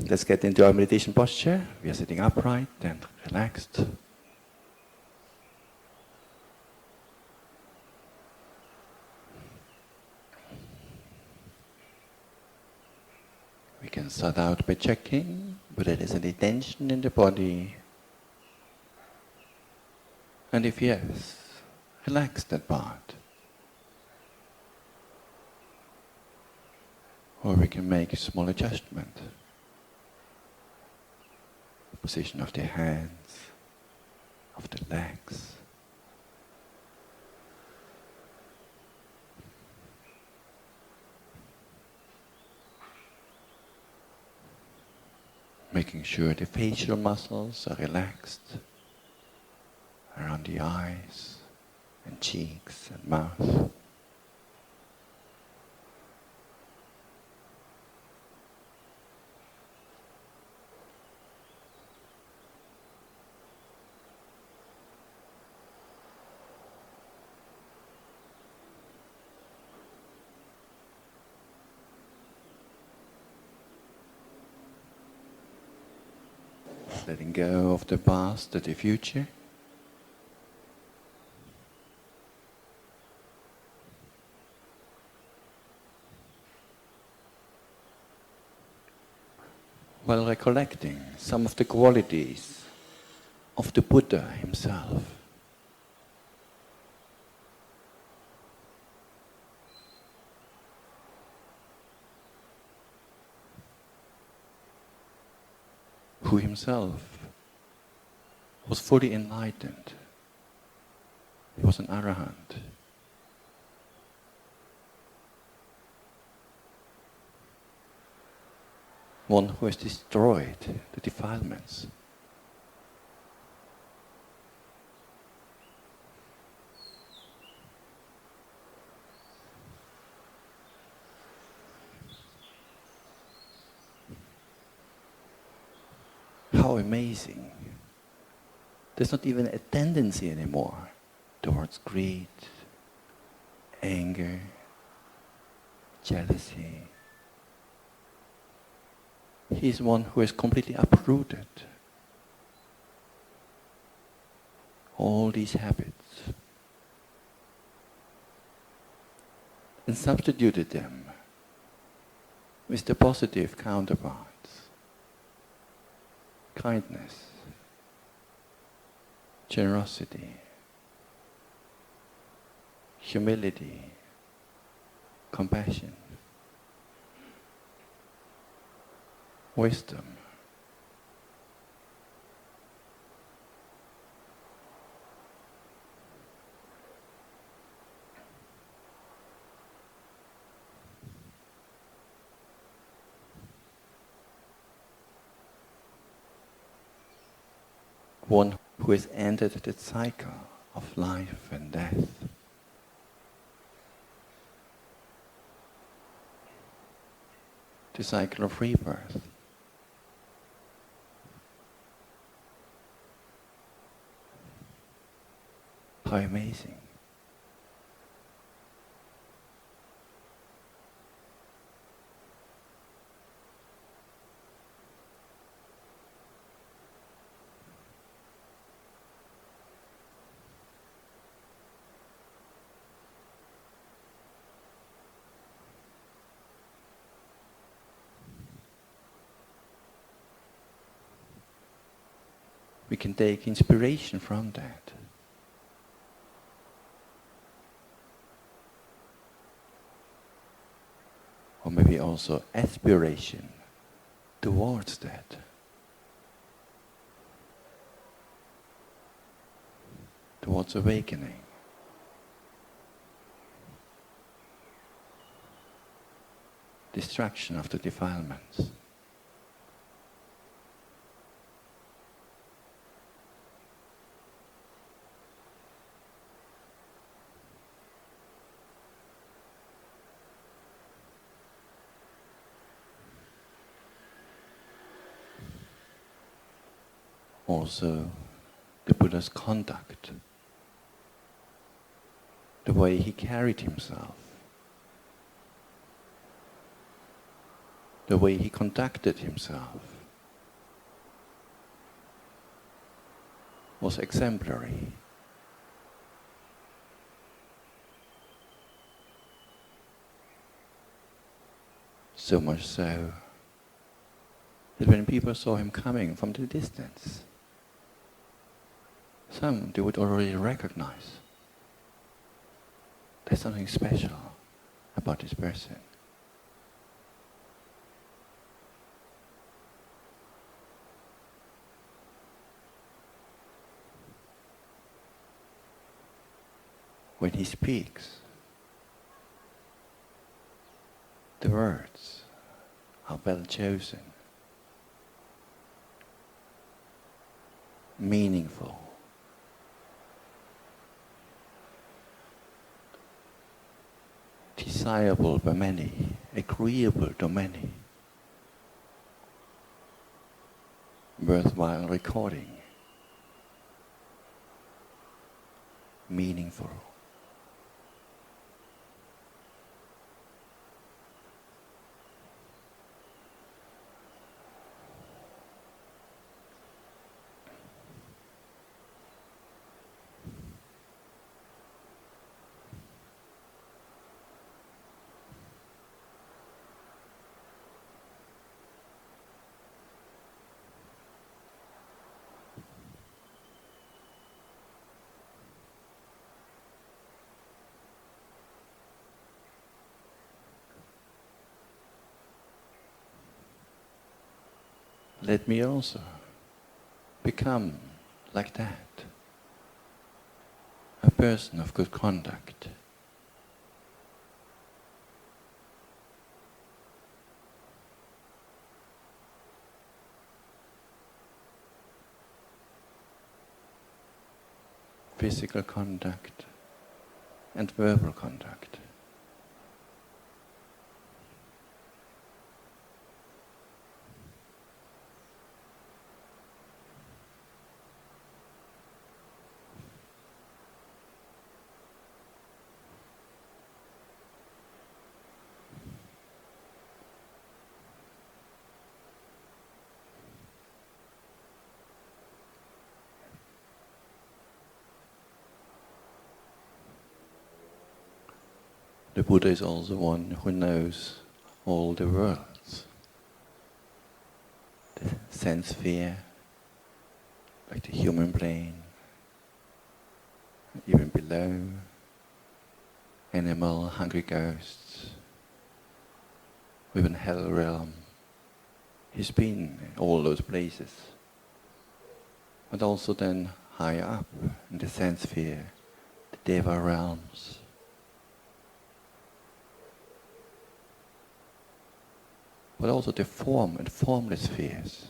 Let's get into our meditation posture. We are sitting upright and relaxed. We can start out by checking whether there's any tension in the body. And if yes, relax that part. Or we can make a small adjustment. Position of the hands, of the legs. Making sure the facial muscles are relaxed around the eyes and cheeks and mouth. Letting go of the past and the future. While recollecting some of the qualities of the Buddha himself. Who himself was fully enlightened. He was an arahant. One who has destroyed the defilements. How amazing. There's not even a tendency anymore towards greed, anger, jealousy. He is one who has completely uprooted all these habits and substituted them with the positive counterparts. Kindness, generosity, humility, compassion, wisdom. One who has entered the cycle of life and death. The cycle of rebirth. How amazing. We can take inspiration from that. Or maybe also aspiration towards that. Towards awakening. Destruction of the defilements. Also, the Buddha's conduct, the way he carried himself, the way he conducted himself, was exemplary. So much so that when people saw him coming from the distance, some they would already recognize there's something special about this person. When he speaks, the words are well chosen, meaningful, desirable by many, agreeable to many, worthwhile recording, meaningful. Let me also become like that, a person of good conduct. Physical conduct and verbal conduct. The Buddha is also one who knows all the worlds. The sense sphere, like the human plane, even below, animal, hungry ghosts, even hell realm. He's been in all those places. But also then higher up in the sense sphere, the Deva realms. But also the form and formless spheres,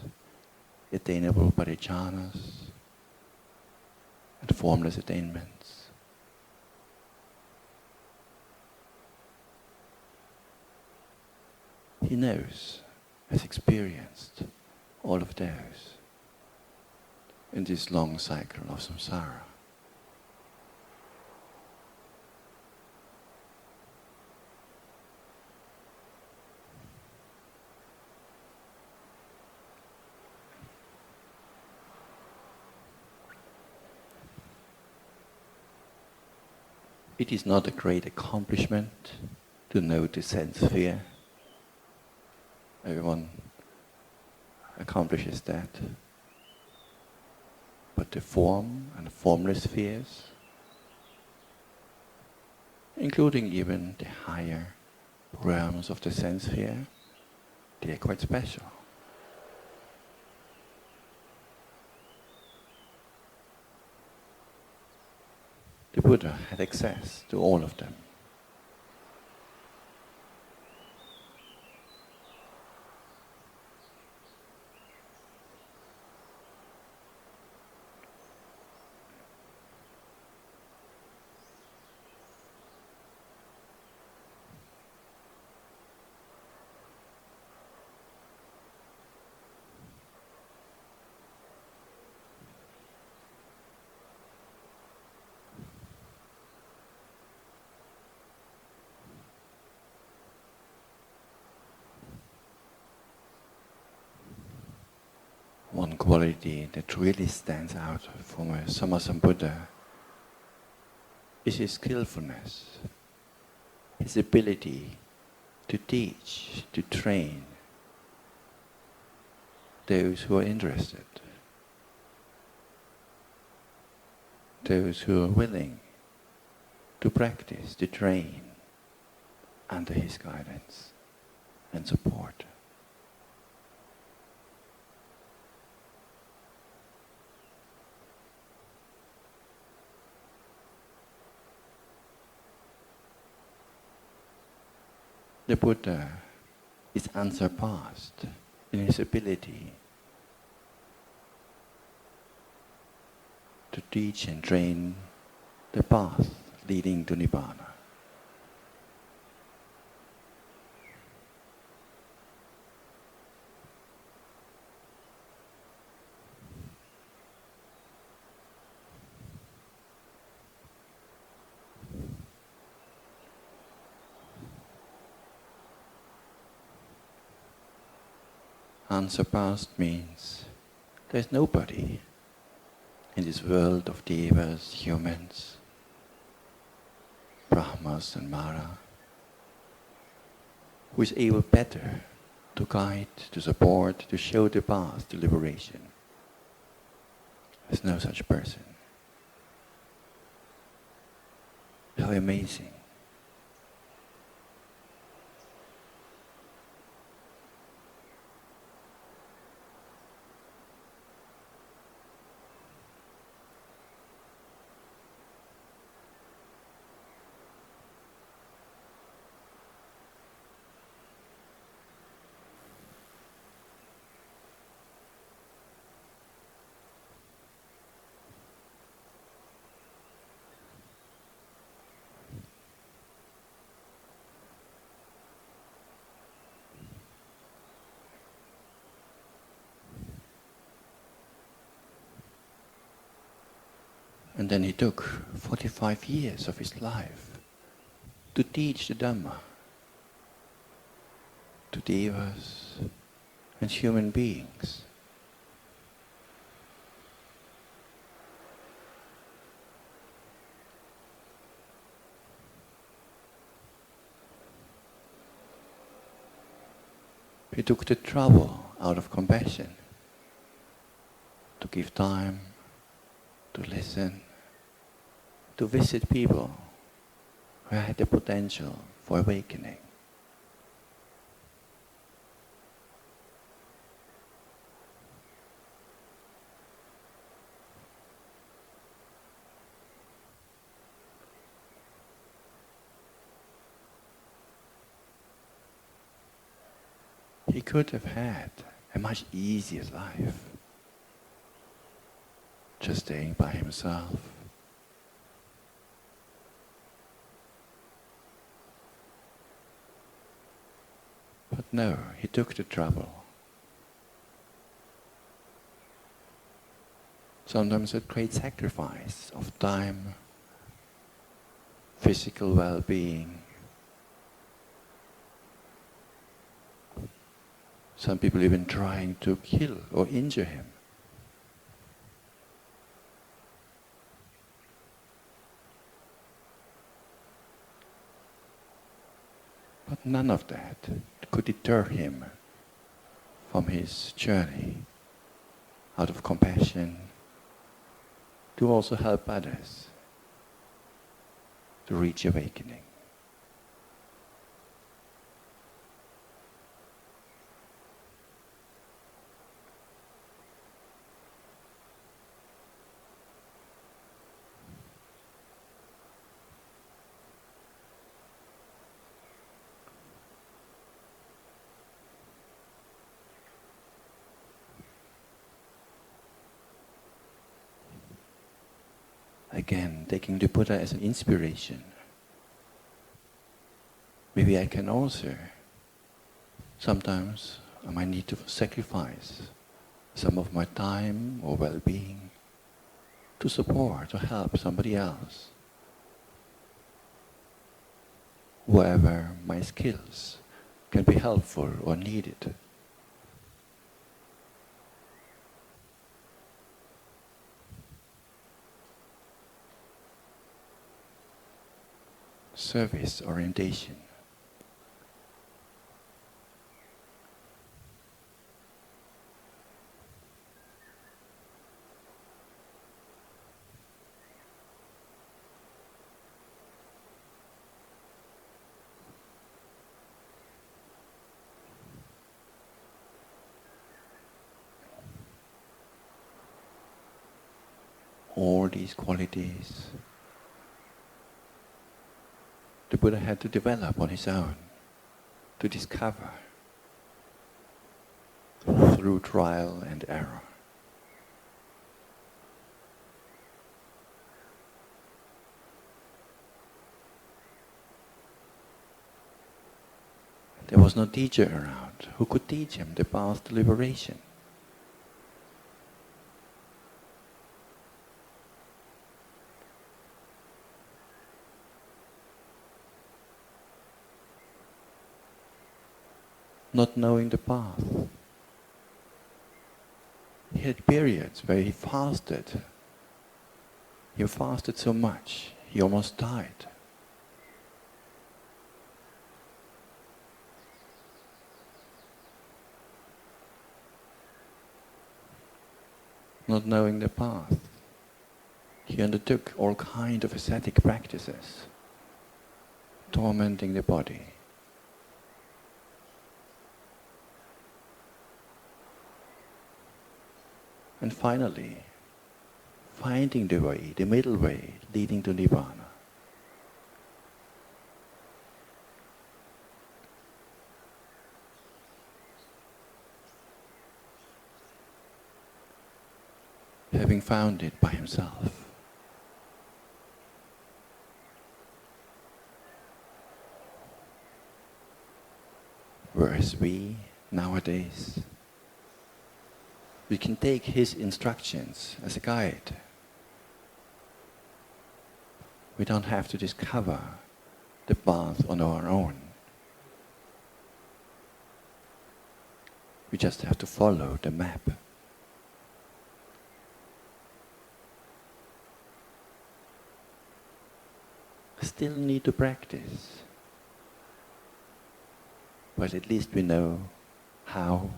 attainable by the jhanas and formless attainments. He knows, has experienced all of those in this long cycle of samsara. It is not a great accomplishment to know the sense sphere. Everyone accomplishes that. But the form and formless spheres, including even the higher realms of the sense sphere, they are quite special. The Buddha had access to all of them. one quality that really stands out from a Sammasambuddha is his skillfulness, his ability to teach, to train those who are interested, those who are willing to practice, to train under his guidance and support. The Buddha is unsurpassed in his ability to teach and train the path leading to Nibbana. Unsurpassed means there's nobody in this world of devas, humans, brahmas and mara who is able better to guide, to support, to show the path to liberation. There's no such person. How amazing. And then he took 45 years of his life to teach the Dhamma to devas and human beings. He took the trouble out of compassion to give time, to listen, to visit people who had the potential for awakening. He could have had a much easier life, just staying by himself. But no, he took the trouble. Sometimes at great sacrifice of time, physical well-being. Some people even trying to kill or injure him. But none of that could deter him from his journey out of compassion to also help others to reach awakening. Again, taking the Buddha as an inspiration. Maybe I can also, sometimes I might need to sacrifice some of my time or well-being to support or help somebody else. Wherever my skills can be helpful or needed. service orientation. All these qualities the Buddha had to develop on his own, to discover through trial and error. There was no teacher around who could teach him the path to liberation. Not knowing the path. He had periods where he fasted. He fasted so much, he almost died. Not knowing the path, he undertook all kinds of ascetic practices, tormenting the body. And finally, finding the way, the middle way, leading to Nibbana. Having found it by himself. Whereas we, nowadays, we can take his instructions as a guide. We don't have to discover the path on our own. We just have to follow the map. Still need to practice, but at least we know how,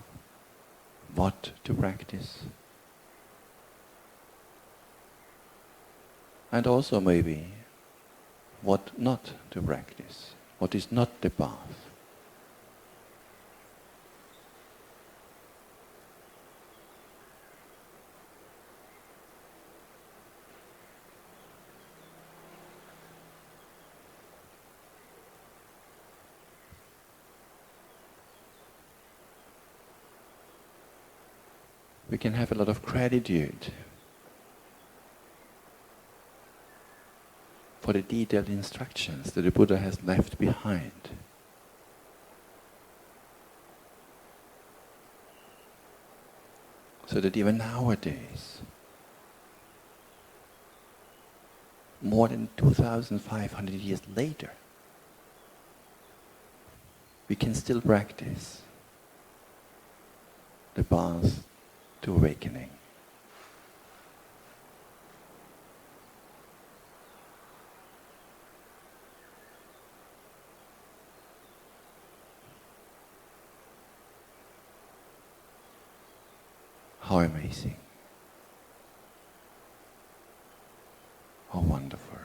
what to practice. And also maybe what not to practice, what is not the path. We can have a lot of gratitude for the detailed instructions that the Buddha has left behind. So that even nowadays, more than 2,500 years later, we can still practice the path to awakening. How amazing. How wonderful.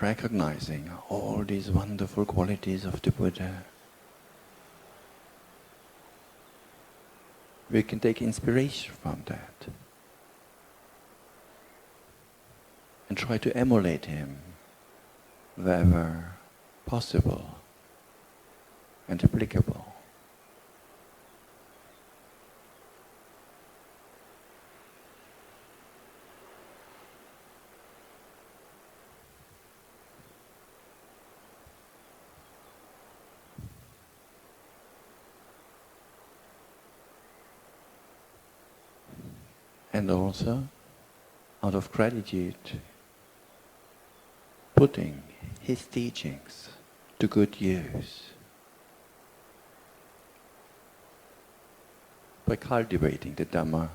Recognizing all these wonderful qualities of the Buddha, we can take inspiration from that and try to emulate him wherever possible and applicable. And also, out of gratitude, putting his teachings to good use by cultivating the Dhamma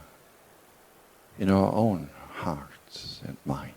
in our own hearts and minds.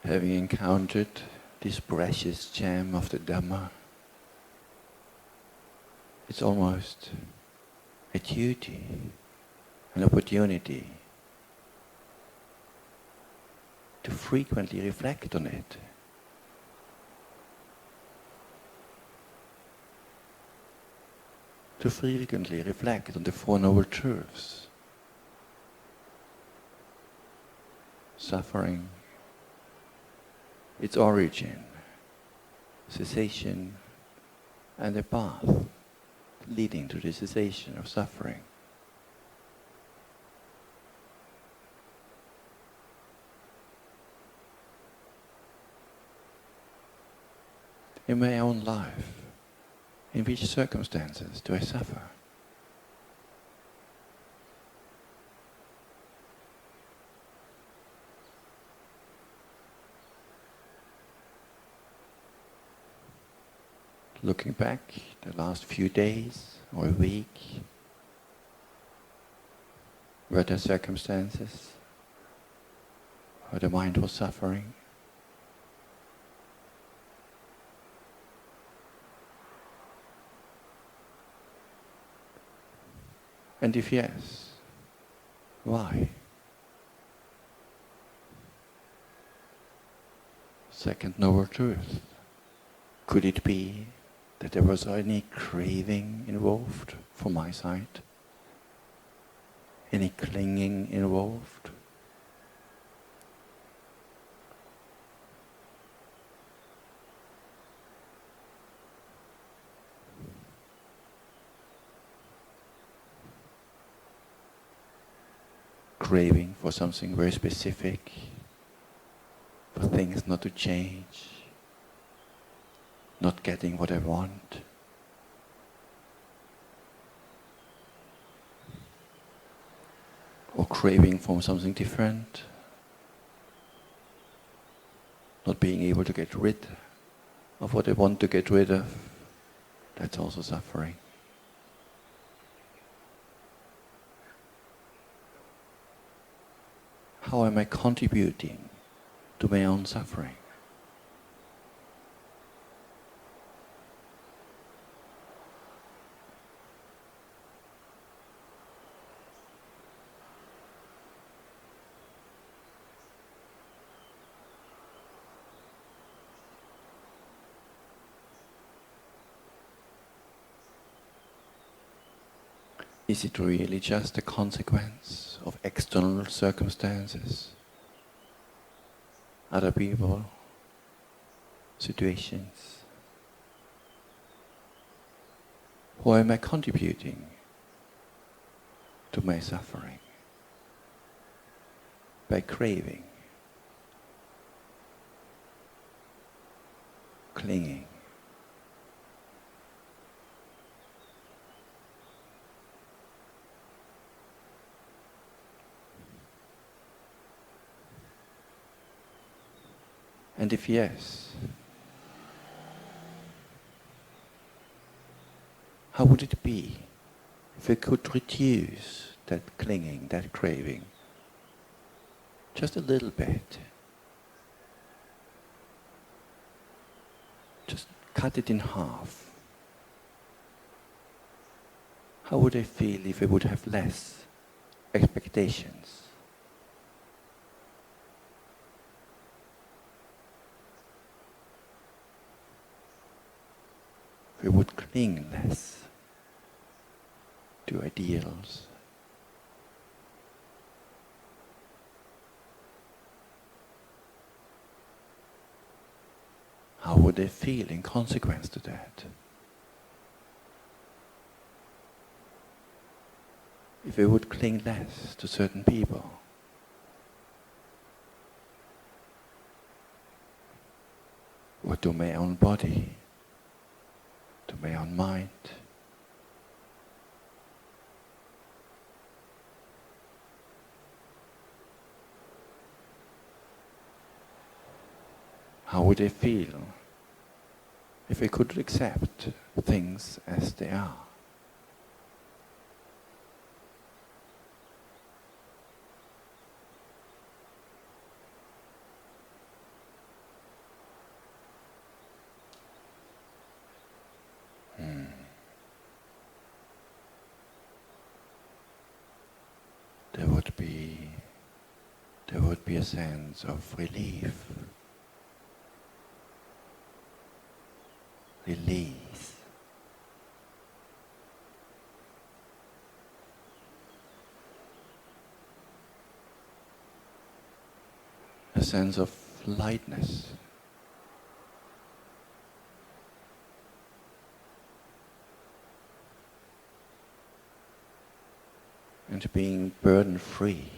Having encountered this precious gem of the Dhamma, it's almost a duty, an opportunity to frequently reflect on it. To frequently reflect on the Four Noble Truths. Suffering, its origin, cessation, and the path leading to the cessation of suffering. In my own life, in which circumstances do I suffer? Looking back the last few days or a week, were there circumstances where the mind was suffering? And if yes, why? Second noble truth. Could it be that there was any craving involved from my side? Any clinging involved? Craving for something very specific, for things not to change, not getting what I want. Or craving for something different, not being able to get rid of what I want to get rid of. That's also suffering. How am I contributing to my own suffering? Is it really just a consequence of external circumstances, other people, situations? Or am I contributing to my suffering by craving, clinging? And if yes, how would it be if we could reduce that clinging, that craving, just a little bit? Just cut it in half. How would I feel if I would have less expectations? If we would cling less to ideals? How would they feel in consequence to that? If we would cling less to certain people? Or to my own body? To my own mind? How would I feel if I could accept things as they are? There would be a sense of relief, release. A sense of lightness. And being burden-free.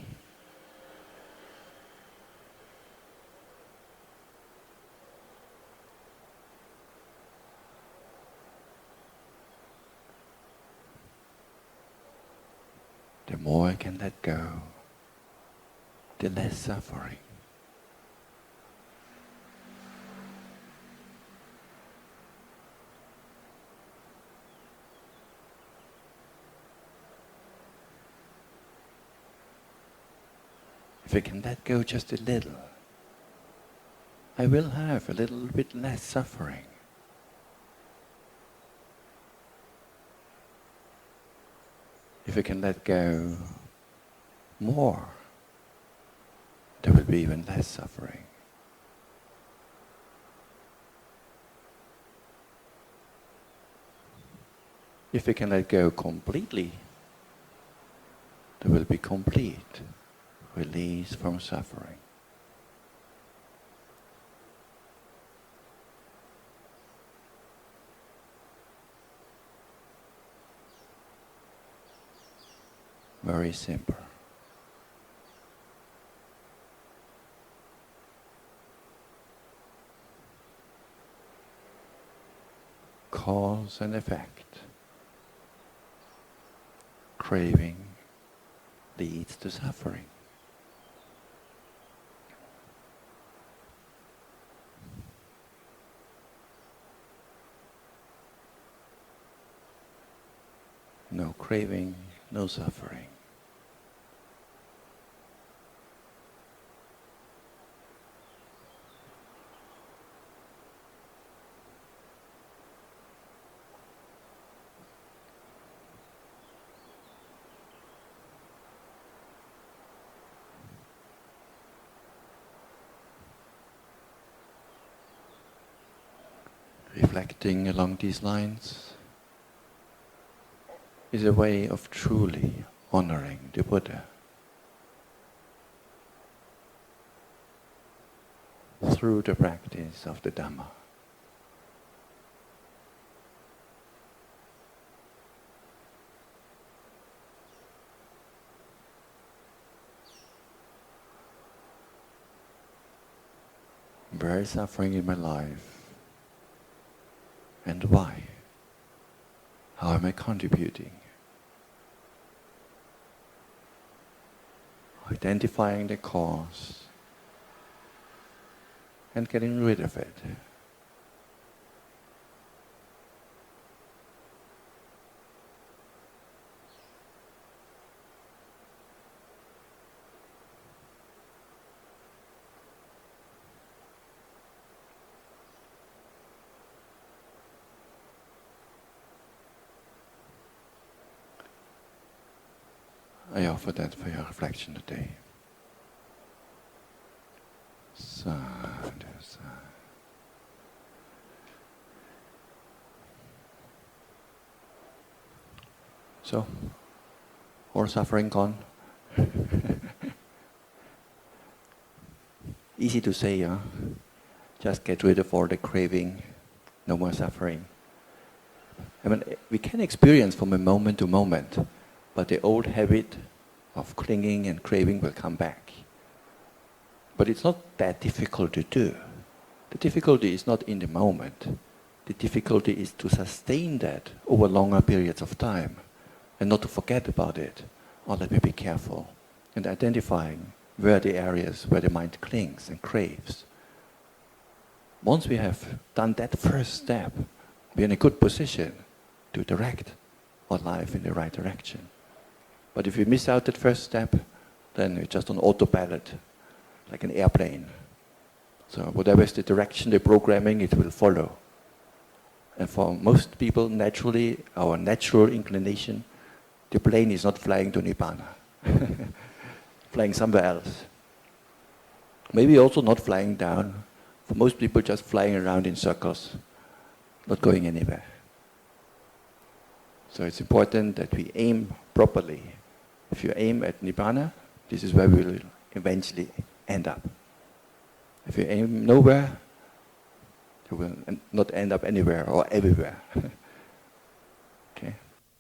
The more I can let go, the less suffering. If I can let go just a little, I will have a little bit less suffering. If I can let go more, there will be even less suffering. If I can let go completely, there will be complete release from suffering. Very simple. Cause and effect. Craving leads to suffering. No craving, no suffering. Reflecting along these lines is a way of truly honoring the Buddha. Through the practice of the Dhamma. Where is suffering in my life? And why? How am I contributing? Identifying the cause and getting rid of it. I offer that for your reflection today. Sadhu, sadhu. So, all suffering gone? Easy to say, huh? Just get rid of all the craving, no more suffering. I mean, we can experience from a moment to moment, but the old habit of clinging and craving will come back. But it's not that difficult to do. The difficulty is not in the moment. The difficulty is to sustain that over longer periods of time and not to forget about it, or let me be careful, and identifying where the areas where the mind clings and craves. Once we have done that first step, we're in a good position to direct our life in the right direction. But if we miss out that first step, then we're just on autopilot, like an airplane. So whatever is the direction, the programming, it will follow. And for most people, naturally, our natural inclination, the plane is not flying to Nibbana, flying somewhere else. Maybe also not flying down. For most people, just flying around in circles, not going anywhere. So it's important that we aim properly. If you aim at Nibbana, this is where we will eventually end up. If you aim nowhere, you will not end up anywhere or everywhere.